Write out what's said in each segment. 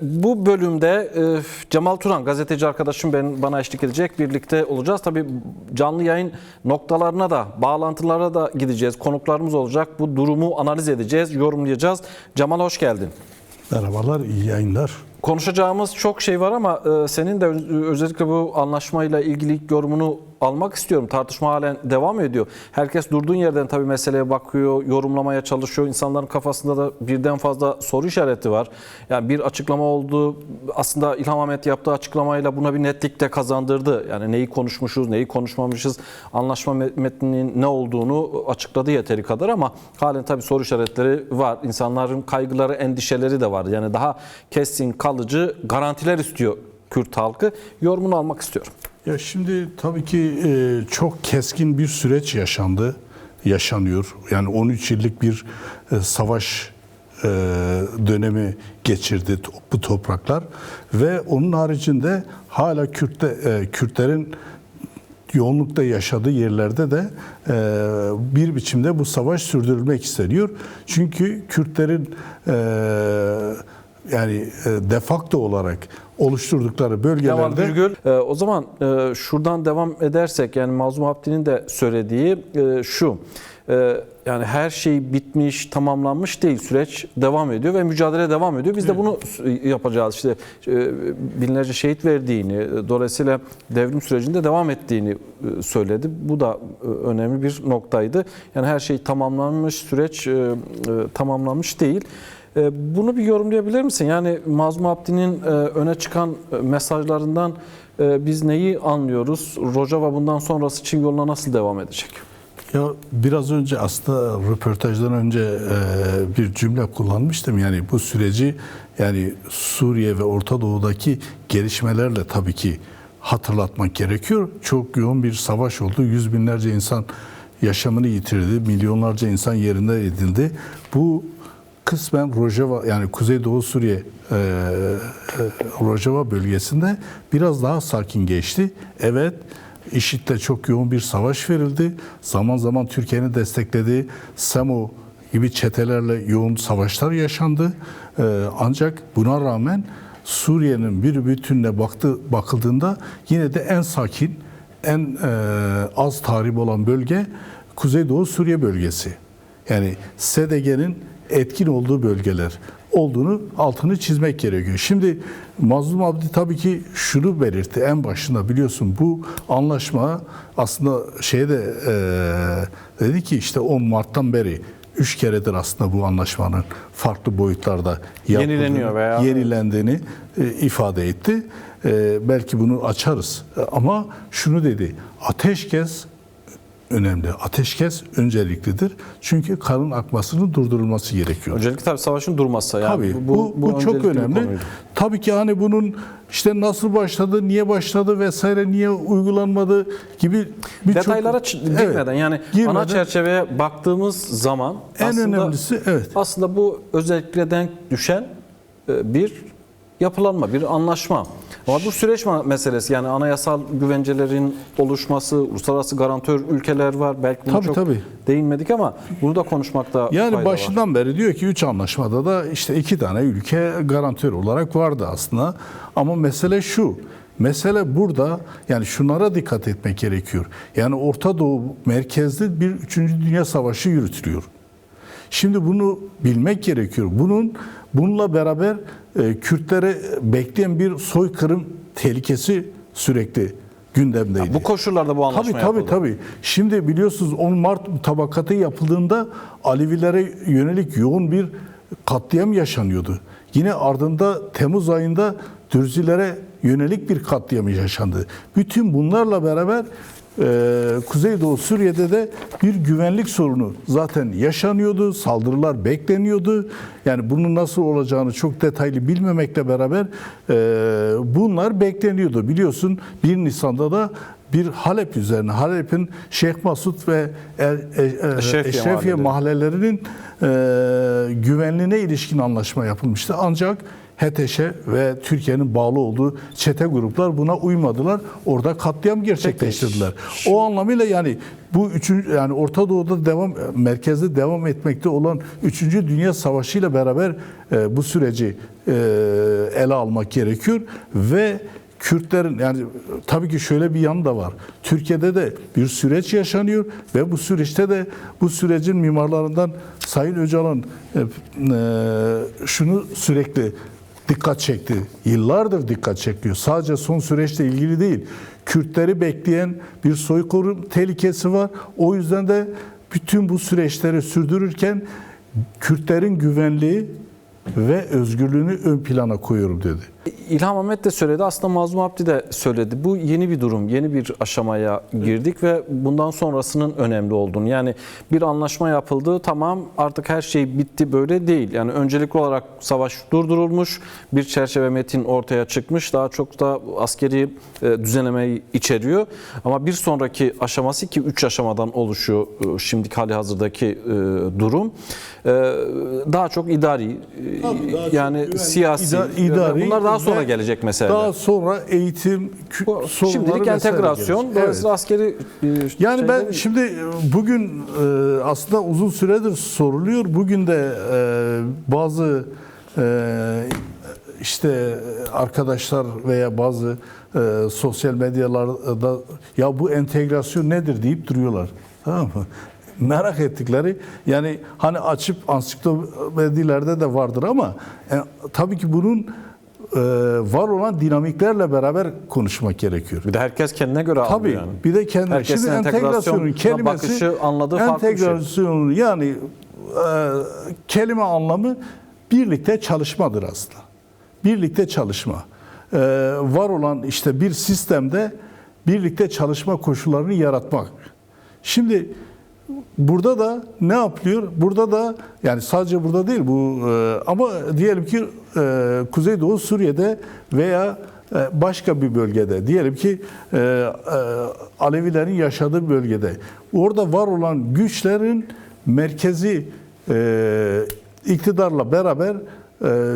Bu bölümde Cemal Turan, gazeteci arkadaşım bana eşlik edecek. Birlikte olacağız. Tabii canlı yayın noktalarına da, bağlantılara da gideceğiz. Konuklarımız olacak. Bu durumu analiz edeceğiz, yorumlayacağız. Cemal hoş geldin. Merhabalar, iyi yayınlar. Konuşacağımız çok şey var ama senin de özellikle bu anlaşmayla ilgili yorumunu almak istiyorum. Tartışma halen devam ediyor. Herkes durduğun yerden tabii meseleye bakıyor, yorumlamaya çalışıyor. İnsanların kafasında da birden fazla soru işareti var. Yani bir açıklama oldu. Aslında İlham Ahmet yaptığı açıklamayla buna bir netlik de kazandırdı. Yani neyi konuşmuşuz, neyi konuşmamışız, anlaşma metninin ne olduğunu açıkladı yeteri kadar ama halen tabii soru işaretleri var. İnsanların kaygıları, endişeleri de var. Yani daha kesin, kalıcı garantiler istiyor Kürt halkı. Yorumunu almak istiyorum. Ya şimdi tabii ki çok keskin bir süreç yaşanıyor. Yani 13 yıllık bir savaş dönemi geçirdi bu topraklar ve onun haricinde hala Kürtlerin yoğunlukta yaşadığı yerlerde de bir biçimde bu savaş sürdürülmek isteniyor. Çünkü Kürtlerin yani defakto olarak oluşturdukları bölgelerde... O zaman şuradan devam edersek, yani Mazlum Abdi'nin de söylediği şu, yani her şey bitmiş, tamamlanmış değil, süreç devam ediyor ve mücadele devam ediyor. Biz de bunu yapacağız. İşte binlerce şehit verdiğini, dolayısıyla devrim sürecinde devam ettiğini söyledi. Bu da önemli bir noktaydı. Yani her şey tamamlanmış, süreç tamamlanmış değil. Bunu bir yorumlayabilir misin? Yani Mazlum Abdi'nin öne çıkan mesajlarından biz neyi anlıyoruz? Rojava bundan sonrası için yoluna nasıl devam edecek? Ya biraz önce aslında röportajdan önce bir cümle kullanmıştım. Yani bu süreci yani Suriye ve Orta Doğu'daki gelişmelerle tabii ki hatırlatmak gerekiyor. Çok yoğun bir savaş oldu. Yüz binlerce insan yaşamını yitirdi. Milyonlarca insan yerinden edildi. Bu kısmen Rojava, yani Kuzeydoğu Suriye Rojava bölgesinde biraz daha sakin geçti. Evet, IŞİD'de çok yoğun bir savaş verildi. Zaman zaman Türkiye'nin desteklediği SEMO gibi çetelerle yoğun savaşlar yaşandı. Ancak buna rağmen Suriye'nin bir bütününe bakıldığında yine de en sakin, en az tahrip olan bölge Kuzeydoğu Suriye bölgesi. Yani SDG'nin etkin olduğu bölgeler olduğunu altını çizmek gerekiyor. Şimdi Mazlum Abdi tabii ki şunu belirtti en başında, biliyorsun bu anlaşma aslında dedi ki işte 10 Mart'tan beri 3 keredir aslında bu anlaşmanın farklı boyutlarda yenilendiğini ifade etti. Belki bunu açarız ama şunu dedi: ateşkes önemli. Ateşkes önceliklidir. Çünkü kanın akmasının durdurulması gerekiyor. Öncelikle tabii savaşın durması. Yani tabii bu çok önemli. Tabii ki hani bunun işte nasıl başladı, niye başladı vesaire, niye uygulanmadı gibi detaylara girmeden, yani ana çerçeveye baktığımız zaman en önemlisi aslında bu özellikle düşen bir yapılanma, bir anlaşma. Ama bu süreç meselesi, yani anayasal güvencelerin oluşması, uluslararası garantör ülkeler var. Belki bunu çok değinmedik ama bunu da konuşmakta fayda var. Başından beri diyor ki 3 anlaşmada da işte 2 tane ülke garantör olarak vardı aslında. Ama mesele şu. Mesele burada, yani şunlara dikkat etmek gerekiyor. Yani Orta Doğu merkezli bir 3. Dünya Savaşı yürütülüyor. Şimdi bunu bilmek gerekiyor. Bununla beraber Kürtlere bekleyen bir soykırım tehlikesi sürekli gündemdeydi. Ya bu koşullarda bu anlaşma yapıldı. Tabii. Şimdi biliyorsunuz 10 Mart mutabakatı yapıldığında Alevilere yönelik yoğun bir katliam yaşanıyordu. Yine ardında Temmuz ayında Dürzilere yönelik bir katliam yaşandı. Bütün bunlarla beraber Kuzeydoğu Suriye'de de bir güvenlik sorunu zaten yaşanıyordu. Saldırılar bekleniyordu. Yani bunun nasıl olacağını çok detaylı bilmemekle beraber bunlar bekleniyordu. Biliyorsun 1 Nisan'da da bir Halep üzerine, Halep'in Şeyh Masud ve Eşrefiye mahallelerinin güvenliğine ilişkin anlaşma yapılmıştı. Ancak HTŞ'e ve Türkiye'nin bağlı olduğu çete gruplar buna uymadılar. Orada katliam gerçekleştirdiler. O anlamıyla yani bu üçüncü, yani Orta Doğu'da merkezde devam etmekte olan 3. Dünya Savaşı ile beraber bu süreci ele almak gerekiyor ve Kürtlerin, yani tabii ki şöyle bir yanı da var. Türkiye'de de bir süreç yaşanıyor ve bu süreçte de bu sürecin mimarlarından Sayın Öcalan şunu sürekli dikkat çekti. Yıllardır dikkat çekiyor. Sadece son süreçle ilgili değil. Kürtleri bekleyen bir soykırım tehlikesi var. O yüzden de bütün bu süreçleri sürdürürken Kürtlerin güvenliği ve özgürlüğünü ön plana koyuyorum dedi. İlham Ahmet de söyledi, aslında Mazlum Abdi de söyledi. Bu yeni bir durum, yeni bir aşamaya girdik ve bundan sonrasının önemli olduğunu. Yani bir anlaşma yapıldı, tamam artık her şey bitti, böyle değil. Yani öncelikli olarak savaş durdurulmuş, bir çerçeve metin ortaya çıkmış. Daha çok da askeri düzenlemeyi içeriyor. Ama bir sonraki aşaması, ki 3 aşamadan oluşuyor şimdiki hali hazırdaki durum. Daha çok idari, yani siyasi, idari, bunlar daha sonra gelecek meseleler. Daha sonra eğitim, Şimdilik entegrasyon, dolayısıyla askeri yani ben şimdi bugün aslında uzun süredir soruluyor. Bugün de bazı işte arkadaşlar veya bazı sosyal medyalarda ya bu entegrasyon nedir deyip duruyorlar. Tamam mı? Merak ettikleri, yani hani açıp ansiklopedilerde de vardır ama tabii ki bunun var olan dinamiklerle beraber konuşmak gerekiyor. Bir de herkes kendine göre alıyor tabii, yani. Bir de kendine. Herkesin Şimdi entegrasyonun kelimesi, bakışı, anladığı farklı bir şey. entegrasyonun yani kelime anlamı birlikte çalışmadır aslında. Birlikte çalışma. Var olan işte bir sistemde birlikte çalışma koşullarını yaratmak. Şimdi burada da ne yapılıyor? Burada da, yani sadece burada değil bu, ama diyelim ki Kuzeydoğu Suriye'de veya başka bir bölgede, diyelim ki Alevilerin yaşadığı bölgede, orada var olan güçlerin merkezi iktidarla beraber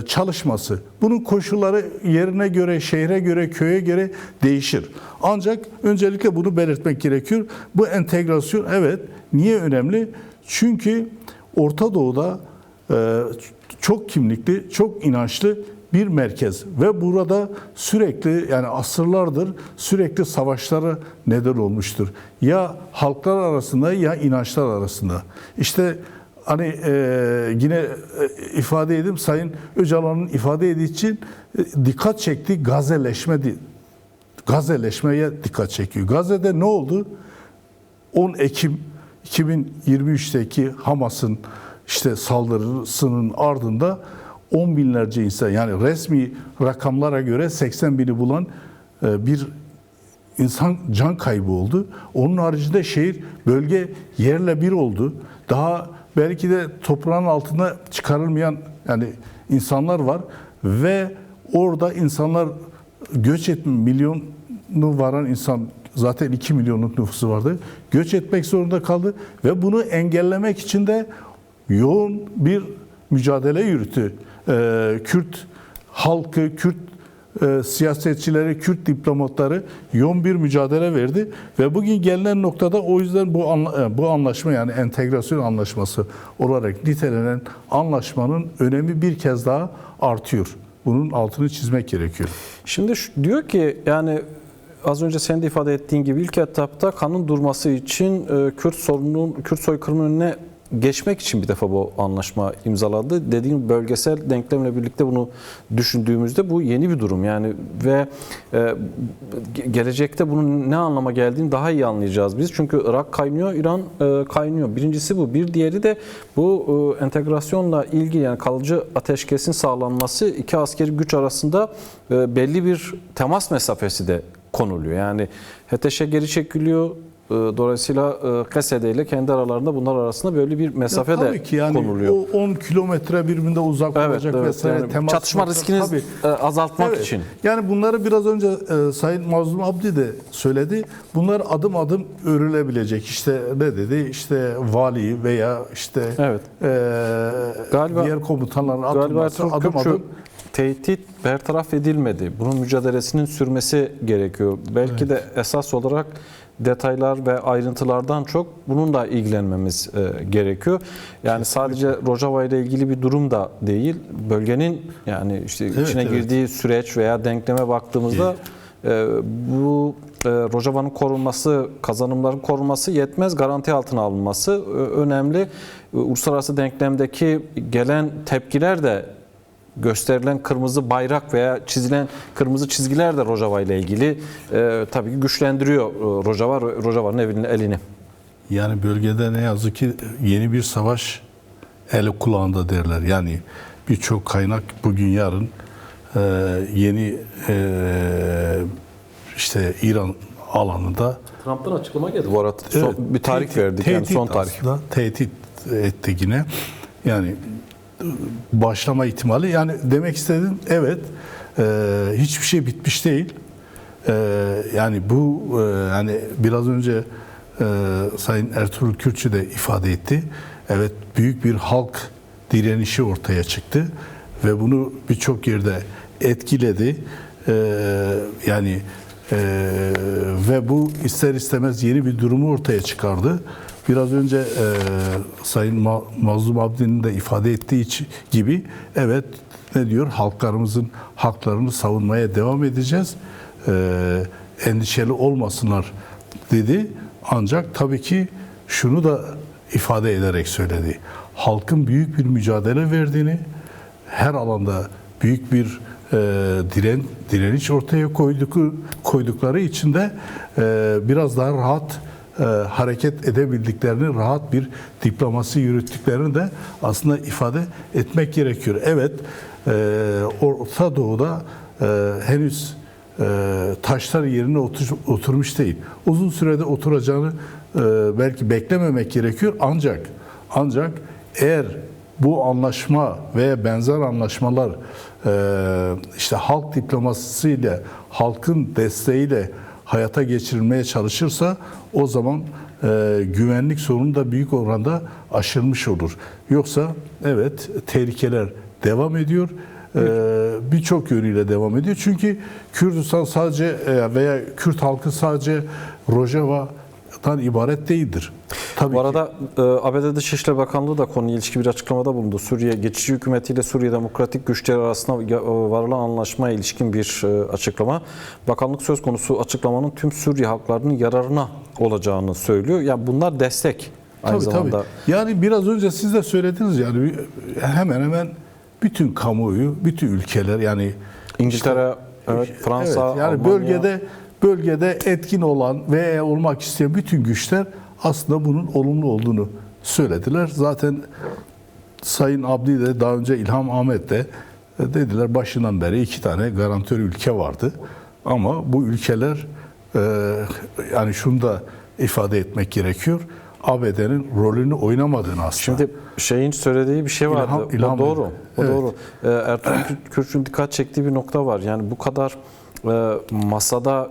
çalışması. Bunun koşulları yerine göre, şehre göre, köye göre değişir. Ancak öncelikle bunu belirtmek gerekiyor. Bu entegrasyon, evet, niye önemli? Çünkü Orta Doğu'da çok kimlikli, çok inançlı bir merkez ve burada sürekli, yani asırlardır sürekli savaşlara neden olmuştur. Ya halklar arasında ya inançlar arasında. İşte hani yine ifade edeyim, Sayın Öcalan'ın ifade ettiği için dikkat çekti, Gazze'leşmeye dikkat çekiyor. Gazze'de ne oldu? 10 Ekim 2023'teki Hamas'ın işte saldırısının ardında 10 binlerce insan, yani resmi rakamlara göre 80 bini bulan bir insan can kaybı oldu. Onun haricinde şehir, bölge yerle bir oldu. Daha belki de toprağın altına çıkarılmayan yani insanlar var ve orada insanlar göç etme, milyonu varan insan, zaten 2 milyonluk nüfusu vardı. Göç etmek zorunda kaldı ve bunu engellemek için de yoğun bir mücadele yürüttü. Kürt halkı, Kürt siyasetçileri, Kürt diplomatları yoğun bir mücadele verdi ve bugün gelinen noktada o yüzden bu anlaşma, yani entegrasyon anlaşması olarak nitelenen anlaşmanın önemi bir kez daha artıyor. Bunun altını çizmek gerekiyor. Şimdi diyor ki, yani az önce senin de ifade ettiğin gibi ilk etapta kanın durması için Kürt soykırımının önüne geçmek için bir defa bu anlaşma imzalandı. Dediğim bölgesel denklemle birlikte bunu düşündüğümüzde bu yeni bir durum. Yani ve gelecekte bunun ne anlama geldiğini daha iyi anlayacağız biz. Çünkü Irak kaynıyor, İran kaynıyor. Birincisi bu. Bir diğeri de bu entegrasyonla ilgili, yani kalıcı ateşkesin sağlanması, iki askeri güç arasında belli bir temas mesafesi de konuluyor. Yani HTŞ geri çekiliyor. Dolayısıyla Kesede ile kendi aralarında, bunlar arasında böyle bir mesafe de yani konuluyor. O 10 kilometre birbirinde uzak olacak vesaire. Yani temas çatışma noktası, riskini azaltmak için. Yani bunları biraz önce Sayın Mazlum Abdi de söyledi. Bunlar adım adım örülebilecek. İşte ne dedi? İşte vali veya işte Galiba, diğer komutanların atılması adım adım tehdit bertaraf edilmedi. Bunun mücadelesinin sürmesi gerekiyor. Belki de esas olarak detaylar ve ayrıntılardan çok bununla ilgilenmemiz gerekiyor. Yani sadece Rojava ile ilgili bir durum da değil. Bölgenin yani işte içine girdiği süreç veya denkleme baktığımızda bu Rojava'nın korunması, kazanımların korunması yetmez, garanti altına alınması önemli. Uluslararası denklemdeki gelen tepkiler de gösterilen kırmızı bayrak veya çizilen kırmızı çizgiler de Rojava ile ilgili tabii ki güçlendiriyor Rojava'nın elini. Yani bölgede ne yazık ki yeni bir savaş eli kulağında derler. Yani birçok kaynak bugün yarın yeni işte İran alanında Trump'tan açıklama geldi bu arada. Bir tarih verdik yani son tarih. Tehdit etti yine. Yani başlama ihtimali. Yani demek istedim evet hiçbir şey bitmiş değil. Yani bu yani biraz önce Sayın Ertuğrul Kürkçü de ifade etti. Evet büyük bir halk direnişi ortaya çıktı ve bunu birçok yerde etkiledi. Yani ve bu ister istemez yeni bir durumu ortaya çıkardı. Biraz önce Sayın Mazlum Abdi'nin de ifade ettiği gibi evet ne diyor? Halklarımızın haklarını savunmaya devam edeceğiz. Endişeli olmasınlar dedi. Ancak tabii ki şunu da ifade ederek söyledi. Halkın büyük bir mücadele verdiğini, her alanda büyük bir direniş ortaya koydukları için de biraz daha rahat hareket edebildiklerini, rahat bir diplomasi yürüttüklerini de aslında ifade etmek gerekiyor. Evet, Orta Doğu'da henüz taşlar yerine oturmuş değil. Uzun sürede oturacağını belki beklememek gerekiyor. Ancak eğer bu anlaşma veya benzer anlaşmalar işte halk diplomasisiyle, halkın desteğiyle hayata geçirilmeye çalışırsa o zaman güvenlik sorunu da büyük oranda aşılmış olur. Yoksa evet tehlikeler devam ediyor. Birçok yönüyle devam ediyor. Çünkü Kürdistan sadece veya Kürt halkı sadece Rojava'dan ibaret değildir. Tabii bu arada ABD Dışişleri Bakanlığı da konuya ilişkin bir açıklamada bulundu. Suriye geçici hükümetiyle Suriye Demokratik Güçleri arasında varılan anlaşmaya ilişkin bir açıklama. Bakanlık söz konusu açıklamanın tüm Suriye halklarının yararına olacağını söylüyor. Yani bunlar destek aynı zamanda. Tabii. Yani biraz önce siz de söylediniz yani hemen hemen bütün kamuoyu, bütün ülkeler yani İngiltere, evet, Fransa, evet, yani Almanya. bölgede etkin olan ve olmak isteyen bütün güçler aslında bunun olumlu olduğunu söylediler. Zaten Sayın Abdi de daha önce İlham Ahmet de dediler başından beri 2 tane garantör ülke vardı. Ama bu ülkeler yani şunu da ifade etmek gerekiyor. ABD'nin rolünü oynamadığını aslında. Şimdi şeyin söylediği bir şey vardı. İlham o doğru. O evet. doğru. Ertuğrul Kürkçü'nün dikkat çektiği bir nokta var. Yani bu kadar masada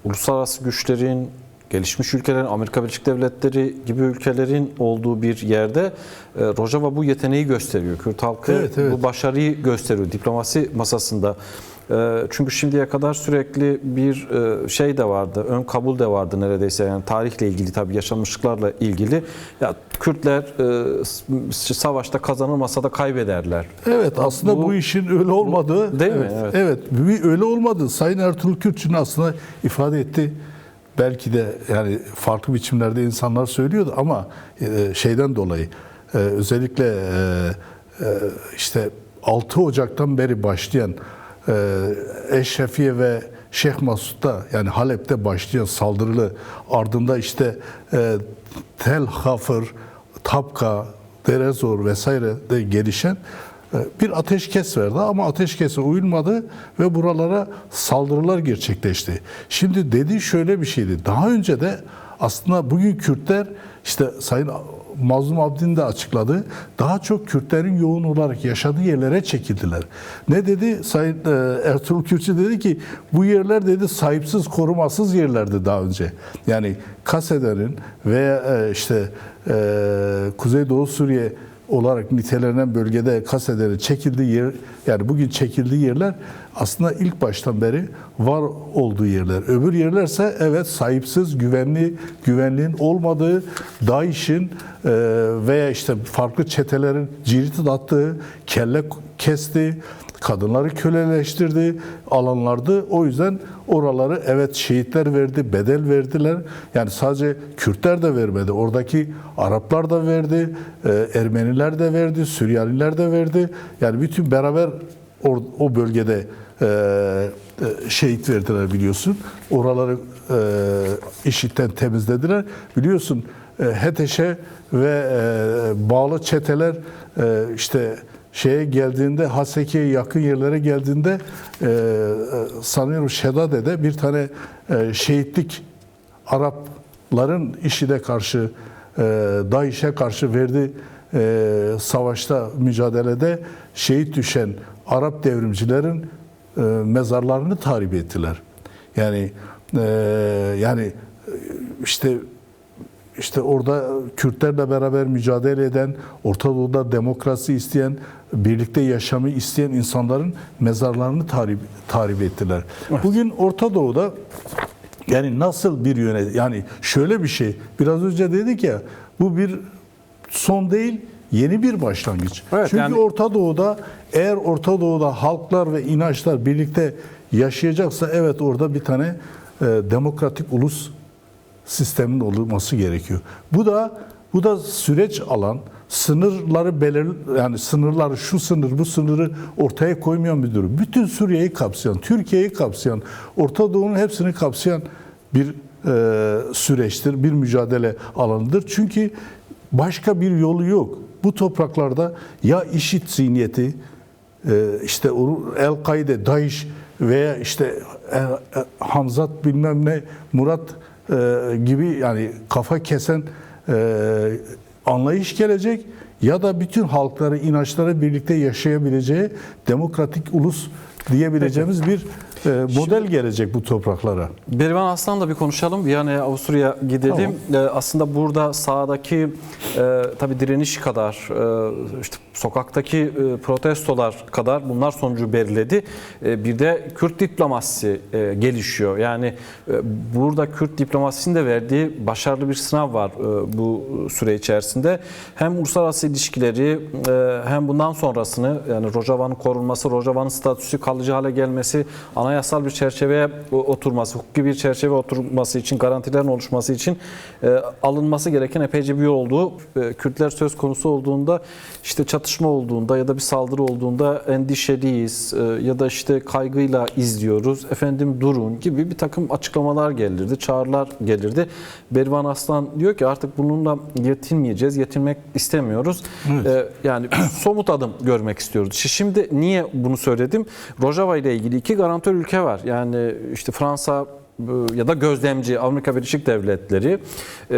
uluslararası güçlerin, gelişmiş ülkelerin, Amerika Birleşik Devletleri gibi ülkelerin olduğu bir yerde Rojava bu yeteneği gösteriyor. Kürt halkı bu başarıyı gösteriyor diplomasi masasında. Çünkü şimdiye kadar sürekli bir şey de vardı, ön kabul de vardı neredeyse yani tarihle ilgili tabii yaşanmışlıklarla ilgili. Ya Kürtler savaşta kazanılmasa da kaybederler. Evet aslında bu işin öyle olmadığı. Değil mi? Evet öyle olmadı. Sayın Ertuğrul Kürkçü'nün aslında ifade etti. Belki de yani farklı biçimlerde insanlar söylüyordu ama şeyden dolayı özellikle işte 6 Ocak'tan beri başlayan Eşrefiye ve Şeyh Masud'da yani Halep'te başlayan saldırılı ardında işte Tel Hafır, Tapka, Derezor vesaire de gelişen bir ateşkes verdi ama ateşkese uyulmadı ve buralara saldırılar gerçekleşti. Şimdi dediği şöyle bir şeydi. Daha önce de aslında bugün Kürtler işte Sayın Mazlum Abdi'nin de açıkladı. Daha çok Kürtlerin yoğun olarak yaşadığı yerlere çekildiler. Ne dedi? Sayın Ertuğrul Kürkçü dedi ki bu yerler dedi sahipsiz, korumasız yerlerdi daha önce. Yani Kasede'nin veya işte Kuzeydoğu Suriye olarak nitelenen bölgede Kasede'nin çekildiği yer, yani bugün çekildiği yerler aslında ilk baştan beri var olduğu yerler. Öbür yerlerse evet sahipsiz, güvenliğin olmadığı, DAEŞ'in veya işte farklı çetelerin cirit attığı, kelle kesti, kadınları köleleştirdi alanlardı. O yüzden oraları evet şehitler verdi, bedel verdiler. Yani sadece Kürtler de vermedi. Oradaki Araplar da verdi, Ermeniler de verdi, Süryaniler de verdi. Yani bütün beraber o bölgede şehit verdiler biliyorsun. Oraları IŞİD'den temizlediler. Biliyorsun HETEŞ'e ve bağlı çeteler işte şeye geldiğinde, Haseki'ye yakın yerlere geldiğinde sanıyorum Şedade'de bir tane şehitlik Arapların IŞİD'e karşı, DAEŞ'e karşı verdiği savaşta, mücadelede şehit düşen Arap devrimcilerin mezarlarını tahrip ettiler. Yani işte orada Kürtlerle beraber mücadele eden, Orta Doğu'da demokrasi isteyen, birlikte yaşamı isteyen insanların mezarlarını tahrip ettiler. Evet. Bugün Orta Doğu'da yani nasıl bir yani şöyle bir şey, biraz önce dedik ya, bu bir son değil, yeni bir başlangıç. Evet, çünkü yani Orta Doğu'da, eğer Orta Doğu'da halklar ve inançlar birlikte yaşayacaksa evet orada bir tane demokratik ulus sistemin olması gerekiyor. Bu da süreç alan, sınırları yani sınırları, şu sınır bu sınırı ortaya koymayan bir durum. Bütün Suriye'yi kapsayan, Türkiye'yi kapsayan, Orta Doğu'nun hepsini kapsayan bir süreçtir, bir mücadele alanıdır. Çünkü başka bir yolu yok. Bu topraklarda ya IŞİD zihniyeti, işte El-Kaide, DAEŞ veya işte Hamzat bilmem ne, Murat gibi yani kafa kesen anlayış gelecek ya da bütün halkları, inançları birlikte yaşayabileceği demokratik ulus diyebileceğimiz bir model gelecek bu topraklara. Berivan Aslan'la bir konuşalım. Viyana'ya, Avusturya gidelim. Tamam. Aslında burada sahadaki tabii direniş kadar, işte sokaktaki protestolar kadar bunlar sonucu belirledi. Bir de Kürt diplomasisi gelişiyor. Yani burada Kürt diplomasisinin de verdiği başarılı bir sınav var bu süre içerisinde. Hem uluslararası ilişkileri hem bundan sonrasını, yani Rojava'nın korunması, Rojava'nın statüsü kalıcı hale gelmesi, anayasal bir çerçeveye oturması, hukuki bir çerçeve oturması için, garantilerin oluşması için alınması gereken epeyce bir yol olduğu, Kürtler söz konusu olduğunda, işte çatışma olduğunda ya da bir saldırı olduğunda endişeliyiz ya da işte kaygıyla izliyoruz, efendim durun gibi bir takım açıklamalar gelirdi, çağrılar gelirdi. Berivan Aslan diyor ki artık bununla yetinmeyeceğiz, yetinmek istemiyoruz. Evet. Yani somut adım görmek istiyoruz. Şimdi niye bunu söyledim? Rojava ile ilgili iki garantör ülke var. Yani işte Fransa ya da gözlemci Amerika Birleşik Devletleri.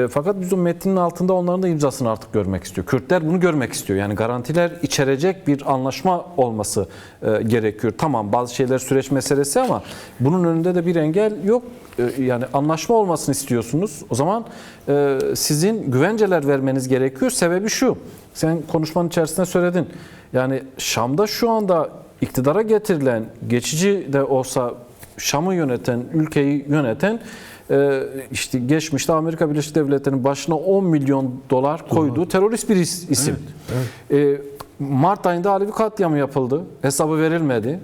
Fakat biz o metnin altında onların da imzasını artık görmek istiyor. Kürtler bunu görmek istiyor. Yani garantiler içerecek bir anlaşma olması gerekiyor. Tamam, bazı şeyler süreç meselesi ama bunun önünde de bir engel yok. Yani anlaşma olmasını istiyorsunuz. O zaman sizin güvenceler vermeniz gerekiyor. Sebebi şu. Sen konuşmanın içerisinde söyledin. Yani Şam'da şu anda iktidara getirilen, geçici de olsa Şam'ı yöneten, ülkeyi yöneten, işte geçmişte Amerika Birleşik Devletleri'nin başına 10 milyon dolar koyduğu terörist bir isim. Evet, evet. Mart ayında Alevi katliamı yapıldı. Hesabı verilmedi.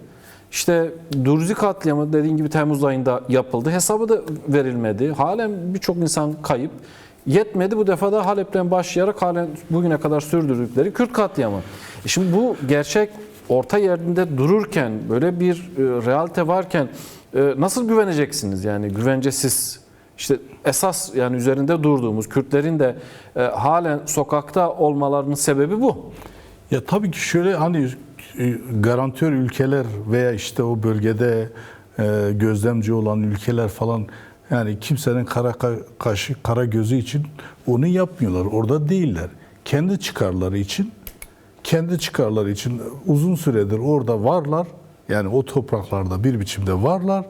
İşte Durzi katliamı dediğin gibi Temmuz ayında yapıldı. Hesabı da verilmedi. Halen birçok insan kayıp. Yetmedi, bu defa da Halep'ten başlayarak halen bugüne kadar sürdürdükleri Kürt katliamı. Şimdi bu gerçek orta yerinde dururken, böyle bir realite varken nasıl güveneceksiniz? Yani güvencesiz, işte esas yani üzerinde durduğumuz Kürtlerin de halen sokakta olmalarının sebebi bu. Ya tabii ki şöyle, hani garantör ülkeler veya işte o bölgede gözlemci olan ülkeler falan, yani kimsenin kara kaşı, kara gözü için onu yapmıyorlar. Orada değiller. Kendi çıkarları için uzun süredir orada varlar. Yani o topraklarda bir biçimde varlar.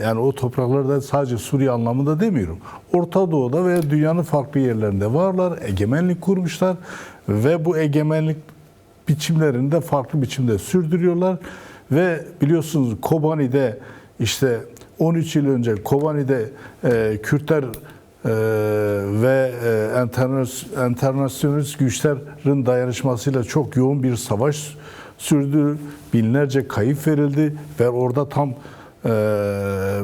Yani o topraklarda sadece Suriye anlamında demiyorum. Orta Doğu'da ve dünyanın farklı yerlerinde varlar. Egemenlik kurmuşlar. ve bu egemenlik biçimlerini de farklı biçimde sürdürüyorlar ve biliyorsunuz Kobani'de işte 13 yıl önce Kobani'de Kürtler ve internasyonalist güçlerin dayanışmasıyla çok yoğun bir savaş sürdü. Binlerce kayıp verildi ve orada tam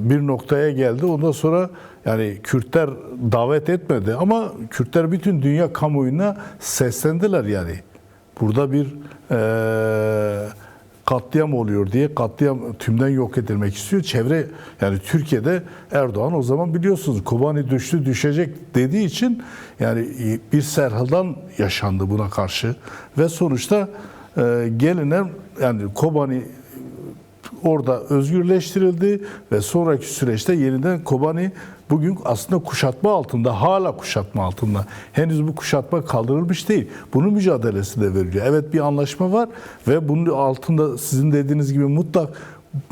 bir noktaya geldi. Ondan sonra yani Kürtler davet etmedi ama Kürtler bütün dünya kamuoyuna seslendiler yani. Burada bir katliam oluyor diye katliam tümden yok edilmek istiyor. Çevre yani Türkiye'de Erdoğan o zaman biliyorsunuz Kobani düştü düşecek dediği için yani bir serhaldan yaşandı buna karşı ve sonuçta gelinen yani Kobani orada özgürleştirildi ve sonraki süreçte yeniden Kobani bugün aslında kuşatma altında, hala kuşatma altında. Henüz bu kuşatma kaldırılmış değil. Bunun mücadelesi de veriliyor. Evet bir anlaşma var ve bunun altında sizin dediğiniz gibi mutlak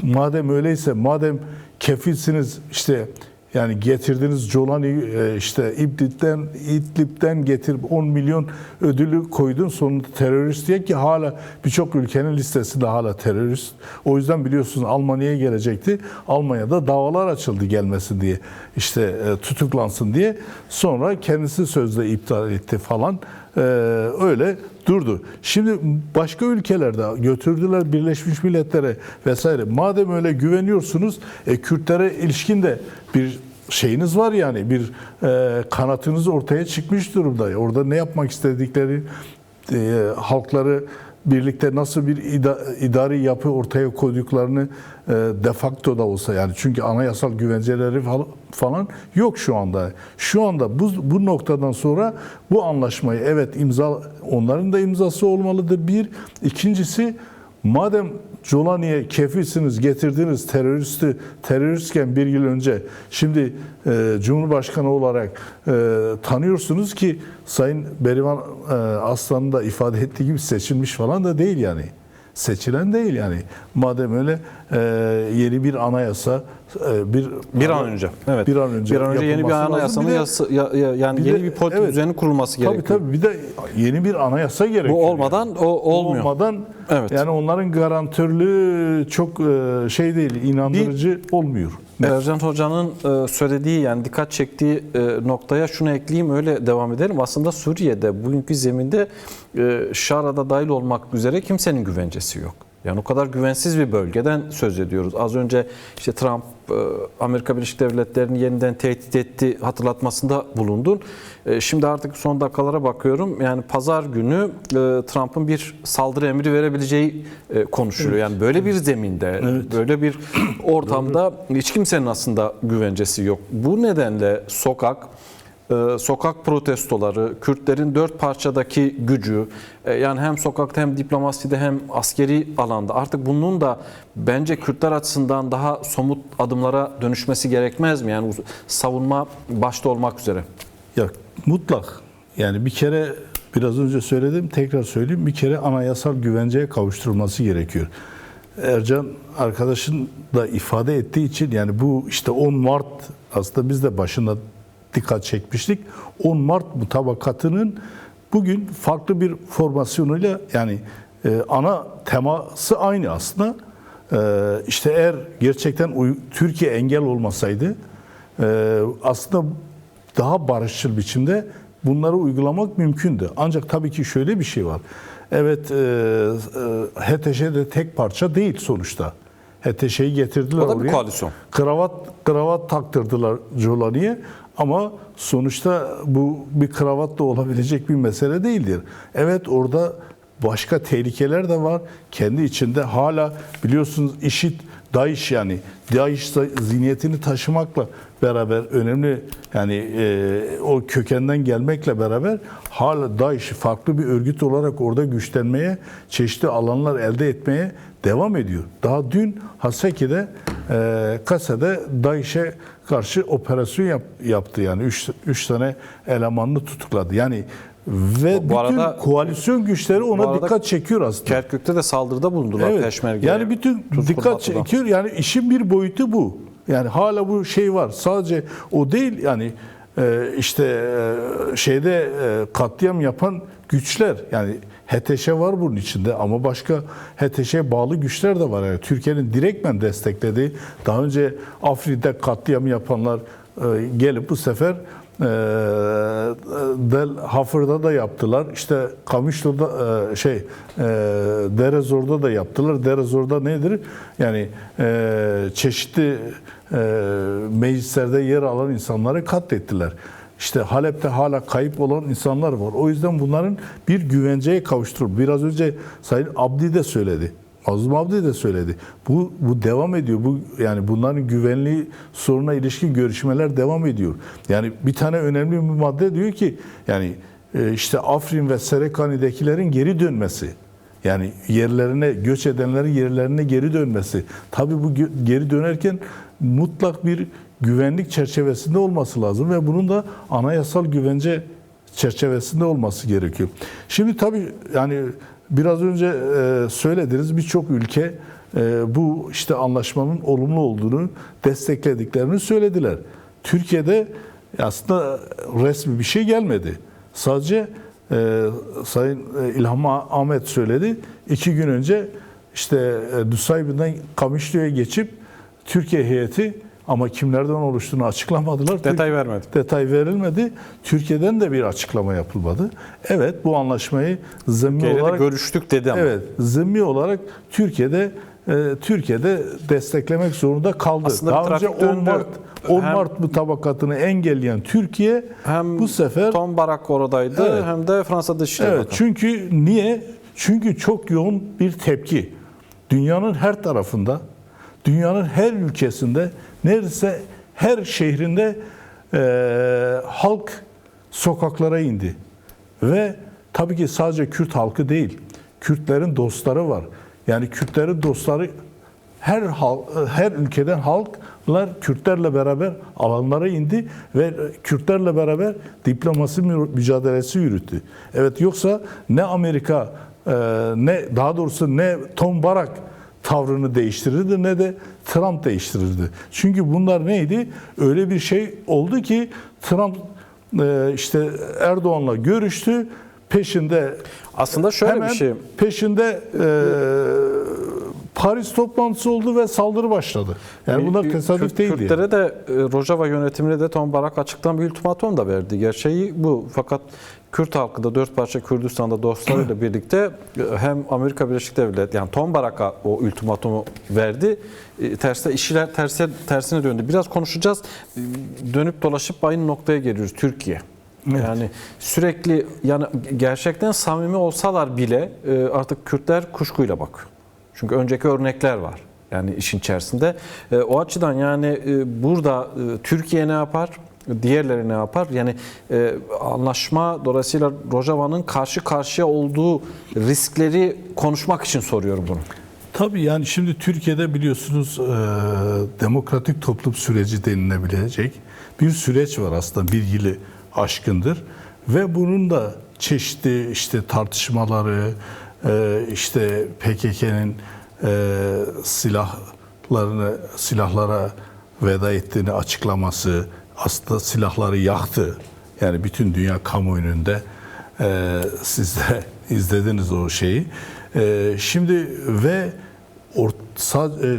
madem öyleyse, madem kefilsiniz işte yani getirdiniz Jolani işte İdlib'den getirip 10 milyon ödülü koydun sonunda terörist diye ki hala birçok ülkenin listesinde hala terörist. O yüzden biliyorsunuz Almanya'ya gelecekti. Almanya'da davalar açıldı gelmesin diye işte tutuklansın diye. Sonra kendisi sözde iptal etti falan. Öyle durdu. Şimdi başka ülkelerde götürdüler Birleşmiş Milletler'e vesaire. Madem öyle güveniyorsunuz Kürtlere ilişkin de bir şeyiniz var yani bir kanatınız ortaya çıkmış durumda. Orada ne yapmak istedikleri halkları birlikte nasıl bir idari yapı ortaya koyduklarını de facto da olsa yani çünkü anayasal güvenceleri falan yok şu anda. Şu anda bu noktadan sonra bu anlaşmayı evet onların da imzası olmalıdır bir. İkincisi madem Jolani'ye kefilsiniz getirdiniz teröristken bir yıl önce şimdi Cumhurbaşkanı olarak tanıyorsunuz ki Sayın Berivan Aslan'ın da ifade ettiği gibi seçilmiş falan da değil yani. Seçilen değil yani. Madem öyle yeni bir anayasa bir an önce yeni bir anayasanın yani yeni bir politik düzenin kurulması gerekiyor. Tabii bir de yeni bir anayasa gerekiyor. Bu olmadan yani. olmuyor. Olmadan yani onların garantörlüğü çok şey değil, inandırıcı olmuyor. Ercan Hoca'nın söylediği yani dikkat çektiği noktaya şunu ekleyeyim öyle devam edelim. Aslında Suriye'de bugünkü zeminde Şara'da dahil olmak üzere kimsenin güvencesi yok. Yani o kadar güvensiz bir bölgeden söz ediyoruz. Az önce işte Trump Amerika Birleşik Devletleri'ni yeniden tehdit etti hatırlatmasında bulundun. Şimdi artık son dakikalara bakıyorum. Yani pazar günü Trump'ın bir saldırı emri verebileceği konuşuluyor. Yani böyle bir zeminde, böyle bir ortamda hiç kimsenin aslında güvencesi yok. Bu nedenle sokak protestoları, Kürtlerin 4 parçadaki gücü, yani hem sokakta hem diplomaside hem askeri alanda artık bunun da bence Kürtler açısından daha somut adımlara dönüşmesi gerekmez mi? Yani savunma başta olmak üzere. Ya mutlak. Yani bir kere biraz önce söyledim, tekrar söyleyeyim. Bir kere anayasal güvenceye kavuşturulması gerekiyor. Ercan arkadaşın da ifade ettiği için yani bu işte 10 Mart aslında biz de başında dikkat çekmiştik. 10 Mart mutabakatının bugün farklı bir formasyonuyla yani ana teması aynı aslında. İşte eğer gerçekten Türkiye engel olmasaydı aslında daha barışçıl biçimde bunları uygulamak mümkündü. Ancak tabii ki şöyle bir şey var. Evet HTŞ de tek parça değil sonuçta. HTŞ'yi getirdiler orada oraya. Bir koalisyon. Kravat taktırdılar Jolani'ye. Ama sonuçta bu bir kravatla olabilecek bir mesele değildir. Evet orada başka tehlikeler de var. Kendi içinde hala biliyorsunuz IŞİD, DAEŞ yani DAEŞ zihniyetini taşımakla beraber önemli yani o kökenden gelmekle beraber hala DAEŞ farklı bir örgüt olarak orada güçlenmeye, çeşitli alanlar elde etmeye devam ediyor. Daha dün Haseki'de, Kase'de DAEŞ'e karşı operasyon yaptı yani 3 tane elemanını tutukladı. Yani ve bütün koalisyon güçleri ona dikkat çekiyor aslında. Kerkük'te de saldırıda bulundular Peşmerge'ye. Yani bütün dikkat çekiyor. Yani işin bir boyutu bu. Yani hala bu şey var. Sadece o değil yani işte şeyde katliam yapan güçler, yani HTŞ var bunun içinde ama başka HTŞ'ye bağlı güçler de var. Yani Türkiye'nin direktmen desteklediği, daha önce Afrin'de katliamı yapanlar gelip bu sefer Del Hafır'da da yaptılar. İşte Kamışlı'da Derezor'da da yaptılar. Derezor'da nedir? Yani çeşitli meclislerde yer alan insanları katlettiler. İşte Halep'te hala kayıp olan insanlar var. O yüzden bunların bir güvenceye kavuşturulur. Biraz önce Sayın Abdi de söyledi. Mazlum Abdi de söyledi. Bu devam ediyor. Yani bunların güvenliği soruna ilişkin görüşmeler devam ediyor. Yani bir tane önemli bir madde diyor ki yani işte Afrin ve Serekani'dekilerin geri dönmesi. Yani yerlerine göç edenlerin yerlerine geri dönmesi. Tabii bu geri dönerken mutlak bir güvenlik çerçevesinde olması lazım ve bunun da anayasal güvence çerçevesinde olması gerekiyor. Şimdi tabii yani biraz önce söylediniz, birçok ülke bu işte anlaşmanın olumlu olduğunu desteklediklerini söylediler. Türkiye'de aslında resmi bir şey gelmedi. Sadece Sayın İlham Ahmet söyledi. 2 gün önce işte Nusaybin'den Kamışlı'ya geçip Türkiye heyeti, ama kimlerden oluştuğunu açıklamadılar. Detay vermedi. Detay verilmedi. Türkiye'den de bir açıklama yapılmadı. Evet, bu anlaşmayı zimmi olarak görüştük dedi ama. Evet, zimmi olarak Türkiye'de desteklemek zorunda kaldı. Aslında daha önce 10 Mart mutabakatını engelleyen Türkiye hem bu sefer Tom Barak oradaydı, evet, hem de Fransa Dışişleri Bakanı. Çünkü niye? Çünkü çok yoğun bir tepki. Dünyanın her tarafında, dünyanın her ülkesinde, neredeyse her şehrinde halk sokaklara indi. Ve tabii ki sadece Kürt halkı değil, Kürtlerin dostları var. Yani Kürtlerin dostları her ülkeden halklar Kürtlerle beraber alanlara indi ve Kürtlerle beraber diplomasi mücadelesi yürüttü. Evet, yoksa ne Amerika ne Tom Barak tavrını değiştirirdi ne de Trump değiştirirdi. Çünkü bunlar neydi? Öyle bir şey oldu ki Trump işte Erdoğan'la görüştü. Peşinde aslında şöyle bir şey. Peşinde Paris toplantısı oldu ve saldırı başladı. Yani bunlar tesadüf değildi. Kürtlere de Rojava yönetimine de Tom Barak açıktan bir ultimatum da verdi. Gerçeği bu. Fakat Kürt halkı da 4 parça Kürdistan'da dostlarıyla birlikte hem Amerika Birleşik Devletleri, yani Tom Barak'a o ultimatumu verdi. İşler tersine döndü. Biraz konuşacağız. Dönüp dolaşıp aynı noktaya geliyoruz. Türkiye. Evet. Yani sürekli, yani gerçekten samimi olsalar bile artık Kürtler kuşkuyla bakıyor. Çünkü önceki örnekler var yani işin içerisinde. O açıdan yani burada Türkiye ne yapar? Diğerleri ne yapar? Yani anlaşma dolayısıyla Rojava'nın karşı karşıya olduğu riskleri konuşmak için soruyorum bunu. Tabii yani şimdi Türkiye'de biliyorsunuz demokratik toplum süreci denilebilecek bir süreç var, aslında bir yılı aşkındır ve bunun da çeşitli işte tartışmaları, işte PKK'nın silahlara veda ettiğini açıklaması, aslında silahları yaktı. Yani bütün dünya kamuoyunda siz de izlediniz o şeyi. Şimdi ve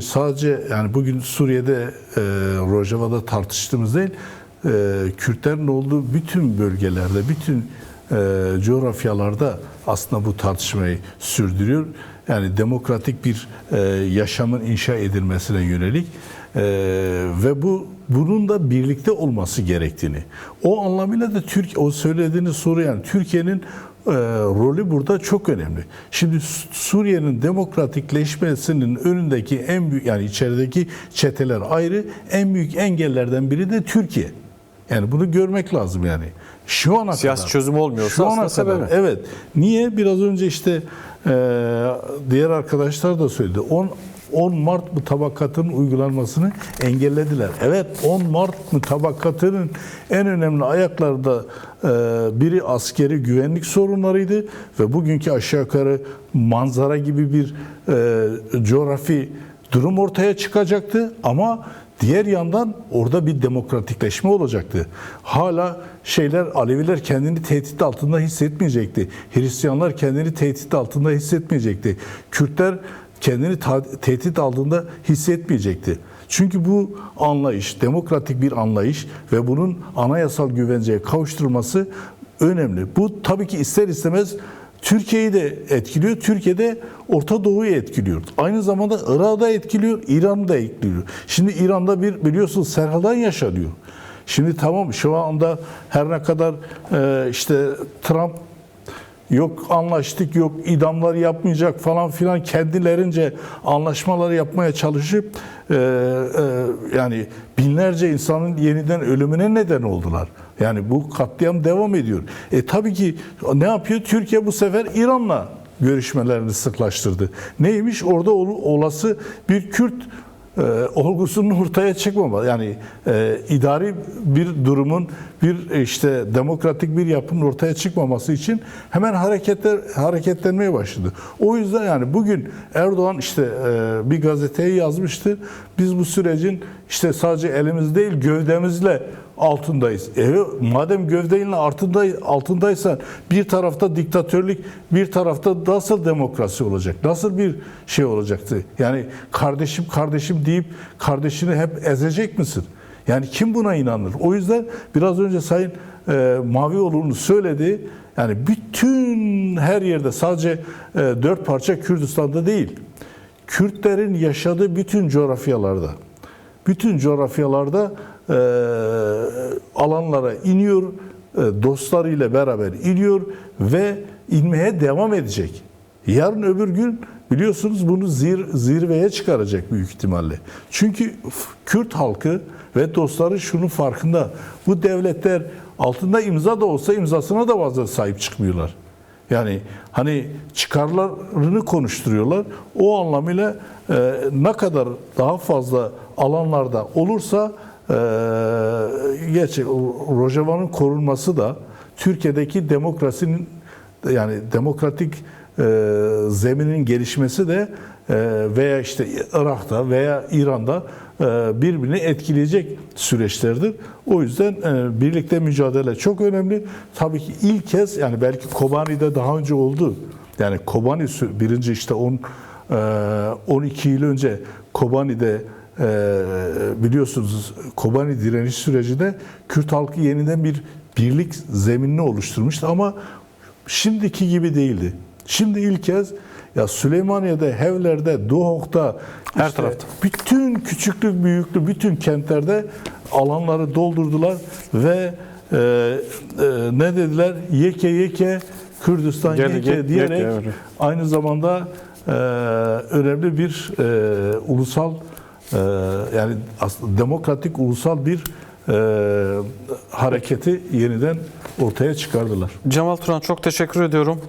sadece yani bugün Suriye'de Rojava'da tartıştığımız değil, Kürtlerin olduğu bütün bölgelerde, bütün coğrafyalarda aslında bu tartışmayı sürdürüyor. Yani demokratik bir yaşamın inşa edilmesine yönelik ve bunun da birlikte olması gerektiğini. O anlamıyla da o söylediğiniz soru, yani Türkiye'nin rolü burada çok önemli. Şimdi Suriye'nin demokratikleşmesinin önündeki en büyük, yani içerideki çeteler ayrı, en büyük engellerden biri de Türkiye. Yani bunu görmek lazım yani. Şu ana siyasi kadar, çözüm olmuyorsa aslında sebebi. Evet. Niye? Biraz önce işte diğer arkadaşlar da söyledi. 10 Mart mutabakatının uygulanmasını engellediler. Evet, 10 Mart mutabakatının en önemli ayaklarda biri askeri güvenlik sorunlarıydı ve bugünkü aşağı yukarı manzara gibi bir coğrafi durum ortaya çıkacaktı, ama Diğer yandan orada bir demokratikleşme olacaktı. Hala Aleviler kendini tehdit altında hissetmeyecekti. Hristiyanlar kendini tehdit altında hissetmeyecekti. Kürtler kendini tehdit altında hissetmeyecekti. Çünkü bu anlayış, demokratik bir anlayış ve bunun anayasal güvenceye kavuşturulması önemli. Bu tabii ki ister istemez Türkiye'yi de etkiliyor, Türkiye'de Orta Doğu'yu etkiliyor. Aynı zamanda Irak'ı da etkiliyor, İran'ı da etkiliyor. Şimdi İran'da biliyorsunuz Serhadan yaşanıyor. Şimdi tamam şu anda her ne kadar işte Trump yok anlaştık, yok idamlar yapmayacak falan filan kendilerince anlaşmalar yapmaya çalışıp yani binlerce insanın yeniden ölümüne neden oldular. Yani bu katliam devam ediyor. Tabii ki ne yapıyor? Türkiye bu sefer İran'la görüşmelerini sıklaştırdı. Neymiş? Orada olası bir Kürt olgusunun ortaya çıkmama, yani idari bir durumun, bir işte demokratik bir yapının ortaya çıkmaması için hemen hareketlenmeye başladı. O yüzden yani bugün Erdoğan işte bir gazeteye yazmıştı. Biz bu sürecin işte sadece elimiz değil gövdemizle altındayız. Madem gövdeyle altındaysan bir tarafta diktatörlük, bir tarafta nasıl demokrasi olacak? Nasıl bir şey olacaktı? Yani kardeşim kardeşim deyip kardeşini hep ezecek misin? Yani kim buna inanır? O yüzden biraz önce Sayın Mavioğlu'nun söylediği, yani bütün her yerde, sadece 4 parça Kürdistan'da değil, Kürtlerin yaşadığı bütün coğrafyalarda alanlara iniyor, dostlarıyla beraber iniyor ve inmeye devam edecek. Yarın öbür gün biliyorsunuz bunu zirveye çıkaracak büyük ihtimalle. Çünkü Kürt halkı ve dostları şunun farkında. Bu devletler altında imza da olsa imzasına da bazen sahip çıkmıyorlar. Yani hani çıkarlarını konuşturuyorlar. O anlamıyla ne kadar daha fazla alanlarda olursa gerçek Rojava'nın korunması da Türkiye'deki demokrasinin, yani demokratik zeminin gelişmesi de veya işte Irak'ta veya İran'da birbirini etkileyecek süreçlerdir. O yüzden birlikte mücadele çok önemli. Tabii ki ilk kez, yani belki Kobani'de daha önce oldu. Yani Kobani birinci işte 12 yıl önce Kobani'de biliyorsunuz Kobani direniş sürecinde Kürt halkı yeniden bir birlik zeminini oluşturmuştu ama şimdiki gibi değildi. Şimdi ilk kez ya Süleymaniye'de, Hevler'de, Duhok'ta, her işte tarafta bütün küçüklük, büyüklük, bütün kentlerde alanları doldurdular ve ne dediler? Yeke yeke, Kürdistan yeke diyerek aynı zamanda önemli bir ulusal, yani aslında demokratik ulusal bir hareketi yeniden ortaya çıkardılar. Cemal Turan, çok teşekkür ediyorum.